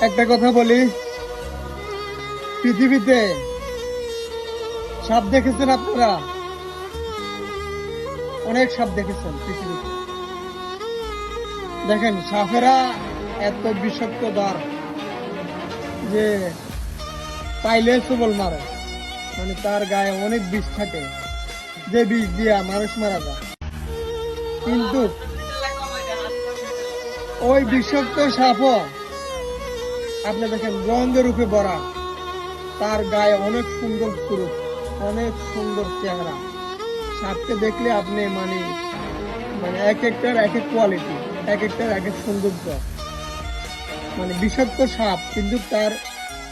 একটা কথা বলি, পৃথিবীতে সাপ দেখেছেন আপনারা? অনেক সাপ দেখেছেন পৃথিবীতে। দেখেন সাপেরা এত বিষাক্ত দ্বার যে পাইলে সবল মারে, মানে তার গায়ে অনেক বিষ থাকে, যে বিষ দিয়া মানুষ মারা যায়। কিন্তু ওই বিষাক্ত সাপও আপনি দেখেন রঙের রূপে ভরা, তার গায়ে অনেক সুন্দর স্বরূপ, অনেক সুন্দর চেহারা। সাপকে দেখলে আপনি মানে মানে এক একটার এক এক কোয়ালিটি, এক একটার এক এক সৌন্দর্য। মানে বিষাক্ত সাপ কিন্তু তার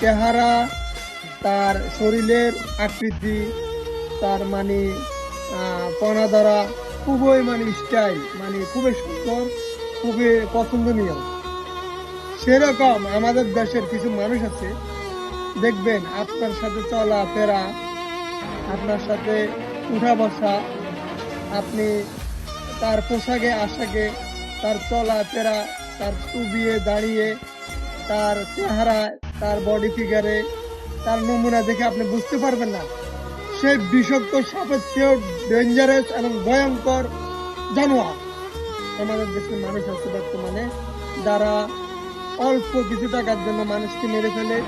চেহারা, তার শরীরের আকৃতি, তার মানে কণা দ্বারা খুবই মানে স্টাইল, মানে খুবই সুন্দর, খুবই পছন্দনীয়। সেরকম আমাদের দেশের কিছু মানুষ আছে, দেখবেন আপনার সাথে চলাফেরা, আপনার সাথে উঠা বসা, আপনি তার পোশাকে আশাকে, তার চলাফেরা, তার টুবিয়ে দাঁড়িয়ে, তার চেহারা, তার বডি ফিগারে, তার নমুনা দেখে আপনি বুঝতে পারবেন না সে বিষাক্ত সাপের চেয়েও ডেঞ্জারাস এবং ভয়ঙ্কর জানোয়ার। আমাদের দেশের মানুষ আছে বর্তমানে যারা অল্প কিছু টাকার জন্য মানুষকে মেরে ফেলে,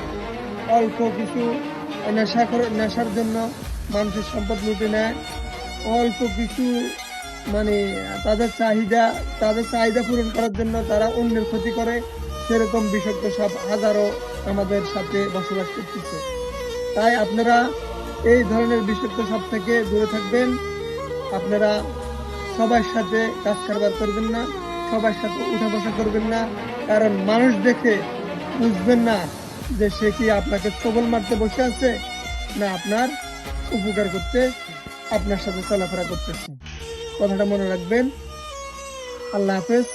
অল্প কিছু নেশার জন্য মানুষের সম্পদ লুটে নেয়, অল্প কিছু মানে তাদের চাহিদা পূরণ করার জন্য তারা অন্যের ক্ষতি করে। সেরকম বিষাক্ত সাপ হাজারো আমাদের সাথে বসবাস করতেছে। তাই আপনারা এই ধরনের বিষাক্ত সাপ থেকে দূরে থাকবেন। আপনারা সবার সাথে কাজ কারবার করবেন না, সবার সাথে উঠা বসা করবেন না, কারণ মানুষ দেখে বুঝবেন না যে সে কি আপনাকে সবল মারতে বসে আছে না আপনার উপকার করতে আপনার সাথে চলাফেরা করতেছে। কথাটা মনে রাখবেন। আল্লাহ হাফেজ।